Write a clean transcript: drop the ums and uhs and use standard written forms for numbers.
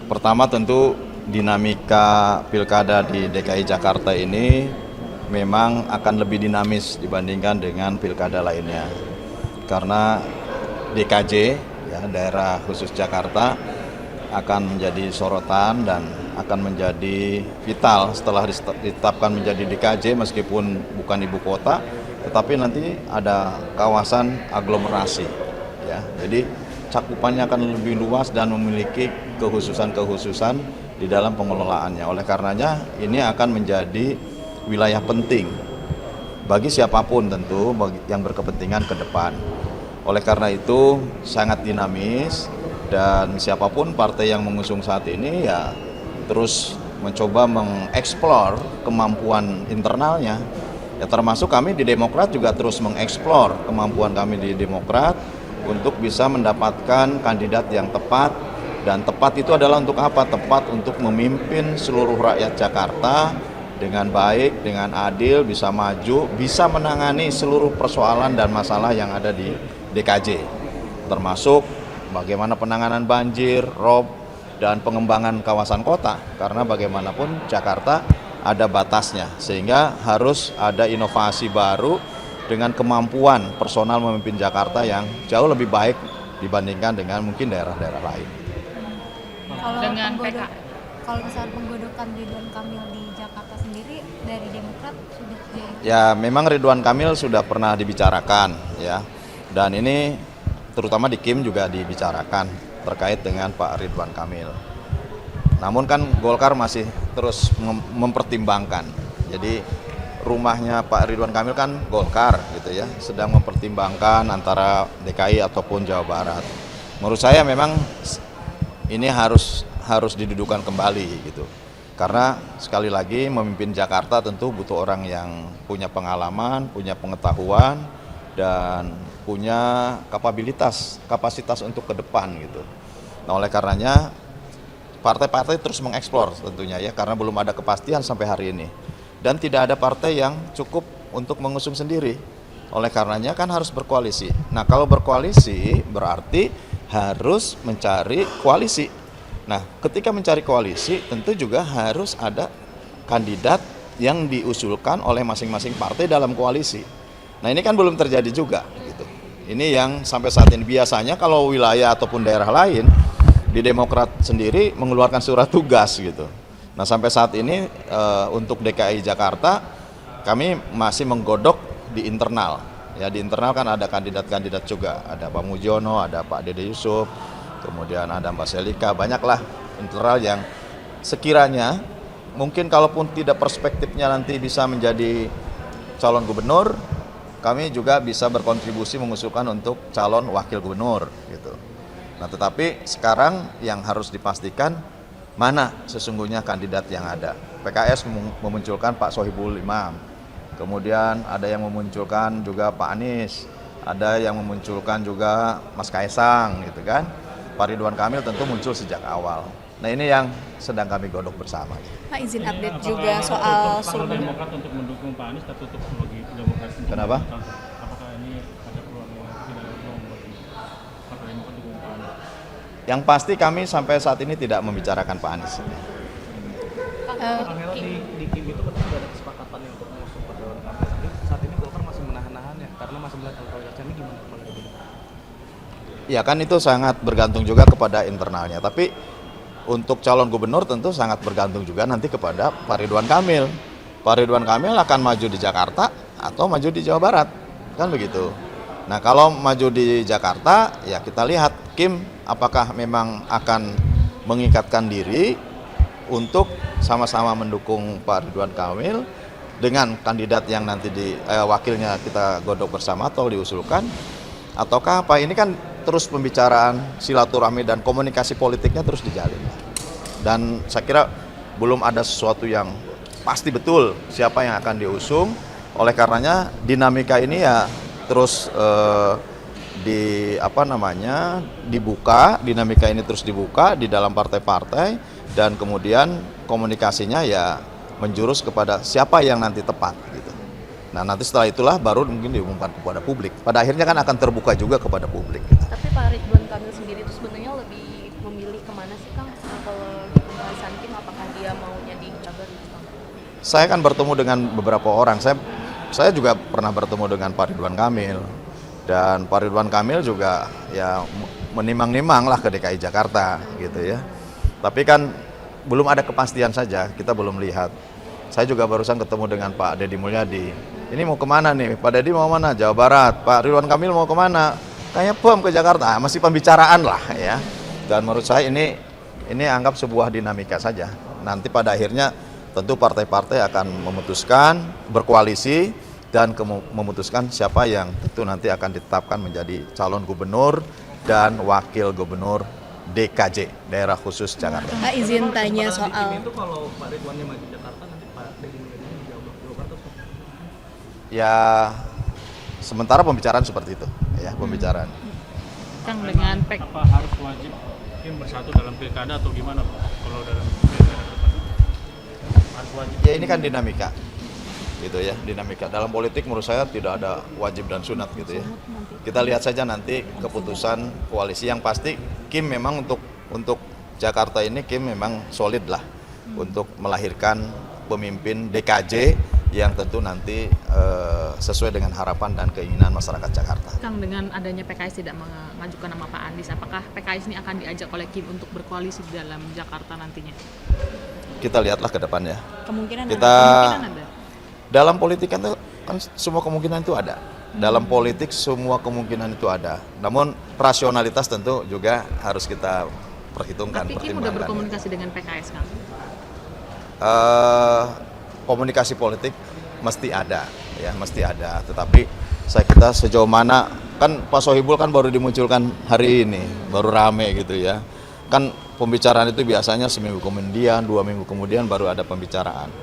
Pertama tentu dinamika pilkada di DKI Jakarta ini memang akan lebih dinamis dibandingkan dengan pilkada lainnya. Karena DKJ, ya, daerah khusus Jakarta, akan menjadi sorotan dan akan menjadi vital setelah ditetapkan menjadi DKJ meskipun bukan ibu kota, tetapi nanti ada kawasan aglomerasi. Ya, jadi cakupannya akan lebih luas dan memiliki kekhususan-kekhususan di dalam pengelolaannya. Oleh karenanya ini akan menjadi wilayah penting bagi siapapun tentu yang berkepentingan ke depan. Oleh karena itu sangat dinamis dan siapapun partai yang mengusung saat ini ya terus mencoba mengeksplor kemampuan internalnya. Ya termasuk kami di Demokrat juga terus mengeksplor kemampuan kami di Demokrat untuk bisa mendapatkan kandidat yang tepat, dan tepat itu adalah untuk apa? Tepat untuk memimpin seluruh rakyat Jakarta dengan baik, dengan adil, bisa maju, bisa menangani seluruh persoalan dan masalah yang ada di DKJ, termasuk bagaimana penanganan banjir, rob, dan pengembangan kawasan kota, karena bagaimanapun Jakarta ada batasnya, sehingga harus ada inovasi baru dengan kemampuan personal memimpin Jakarta yang jauh lebih baik dibandingkan dengan mungkin daerah-daerah lain. Kalau misalnya penggodokan Ridwan Kamil di Jakarta sendiri dari Demokrat sudah Ya memang Ridwan Kamil sudah pernah dibicarakan ya, dan ini terutama di Kim juga dibicarakan terkait dengan Pak Ridwan Kamil. Namun kan Golkar masih terus mempertimbangkan. Jadi rumahnya Pak Ridwan Kamil kan Golkar gitu ya, sedang mempertimbangkan antara DKI ataupun Jawa Barat. Menurut saya memang ini harus didudukan kembali gitu. Karena sekali lagi memimpin Jakarta tentu butuh orang yang punya pengalaman, punya pengetahuan, dan punya kapasitas untuk ke depan gitu. Nah oleh karenanya partai-partai terus mengeksplor tentunya ya, karena belum ada kepastian sampai hari ini. Dan tidak ada partai yang cukup untuk mengusung sendiri. Oleh karenanya kan harus berkoalisi. Nah kalau berkoalisi berarti harus mencari koalisi. Nah ketika mencari koalisi tentu juga harus ada kandidat yang diusulkan oleh masing-masing partai dalam koalisi. Nah ini kan belum terjadi juga gitu. Ini yang sampai saat ini biasanya kalau wilayah ataupun daerah lain di Demokrat sendiri mengeluarkan surat tugas gitu. Nah sampai saat ini untuk DKI Jakarta kami masih menggodok di internal. Ya di internal kan ada kandidat-kandidat juga, ada Pak Mujiono, ada Pak Dede Yusuf, kemudian ada Mbak Selika, banyaklah internal yang sekiranya mungkin kalaupun tidak perspektifnya nanti bisa menjadi calon gubernur, kami juga bisa berkontribusi mengusulkan untuk calon wakil gubernur gitu. Nah tetapi sekarang yang harus dipastikan mana sesungguhnya kandidat yang ada. PKS memunculkan Pak Sohibul Imam, kemudian ada yang memunculkan juga Pak Anies, ada yang memunculkan juga Mas Kaisang gitu kan. Pak Ridwan Kamil tentu muncul sejak awal. Nah ini yang sedang kami godok bersama. Pak izin update juga soal Partai Demokrat untuk mendukung Pak Anies tertutup bagi Demokrat. Kenapa? Apakah ini ada peluang yang tidak ada peluang bagi Partai Demokrat dukung Pak Anies? Yang pasti kami sampai saat ini tidak membicarakan Pak Anies. Akhirnya di Kim itu sudah ada kesepakatan untuk mengusung Pak Ridwan Kamil. Tapi saat ini Golkar masih menahan-nahannya karena masih melihat elektoritasnya ini gimana? Ya kan itu sangat bergantung juga kepada internalnya. Tapi untuk calon gubernur tentu sangat bergantung juga nanti kepada Pak Ridwan Kamil. Pak Ridwan Kamil akan maju di Jakarta atau maju di Jawa Barat, kan begitu. Nah kalau maju di Jakarta ya kita lihat Kim apakah memang akan mengikatkan diri untuk sama-sama mendukung Pak Ridwan Kamil dengan kandidat yang nanti wakilnya kita godok bersama atau diusulkan, ataukah apa. Ini kan terus pembicaraan silaturahmi dan komunikasi politiknya terus dijalin. Dan saya kira belum ada sesuatu yang pasti betul siapa yang akan diusung. Oleh karenanya dinamika ini ya terus dibuka, dinamika ini terus dibuka di dalam partai-partai, dan kemudian komunikasinya ya menjurus kepada siapa yang nanti tepat gitu. Nah nanti setelah itulah baru mungkin diumumkan kepada publik. Pada akhirnya kan akan terbuka juga kepada publik gitu. Tapi Pak Ridwan Kamil sendiri itu sebenarnya lebih memilih kemana sih Kang? Kalau Saya kan bertemu dengan beberapa orang. Saya juga pernah bertemu dengan Pak Ridwan Kamil, dan Pak Ridwan Kamil juga ya menimang-nimang lah ke DKI Jakarta gitu ya. Tapi kan belum ada kepastian saja, kita belum lihat. Saya juga barusan ketemu dengan Pak Deddy Mulyadi. Ini mau kemana nih? Pak Deddy mau mana? Jawa Barat. Pak Ridwan Kamil mau kemana? Kayaknya ke Jakarta. Masih pembicaraan lah ya. Dan menurut saya ini anggap sebuah dinamika saja. Nanti pada akhirnya tentu partai-partai akan memutuskan berkoalisi dan memutuskan siapa yang tentu nanti akan ditetapkan menjadi calon gubernur dan wakil gubernur DKJ, daerah khusus Jakarta. Pak izin tanya Kesepakatan di soal tim itu kalau Pak Ridwannya maju Jakarta, nanti Pak Deddy Mulyadi di Jawa Barat. Ya sementara pembicaraan seperti itu ya, pembicaraan. Kang, dengan apa harus wajib tim bersatu dalam pilkada atau gimana Pak? Kalau dalam pilkada depan harus wajib. Ya ini kan dinamika gitu ya, dinamika dalam politik menurut saya tidak ada wajib dan sunat gitu ya. Kita lihat saja nanti keputusan koalisi. Yang pasti Kim memang untuk Jakarta ini Kim memang solid lah untuk melahirkan pemimpin DKJ yang tentu nanti sesuai dengan harapan dan keinginan masyarakat Jakarta. Kang, dengan adanya PKS tidak mengajukan nama Pak Anies, apakah PKS ini akan diajak oleh Kim untuk berkoalisi di dalam Jakarta nantinya? Kita lihatlah ke depan ya. kemungkinan Kemungkinan ada. Dalam politik kan semua kemungkinan itu ada. Dalam politik semua kemungkinan itu ada. Namun rasionalitas tentu juga harus kita perhitungkan, Tapi Kim udah berkomunikasi dengan PKS, Kang? Komunikasi politik mesti ada, ya mesti ada. Tetapi saya kira sejauh mana, kan Pak Sohibul kan baru dimunculkan hari ini, baru rame gitu ya. Kan pembicaraan itu biasanya seminggu kemudian, 2 minggu kemudian baru ada pembicaraan.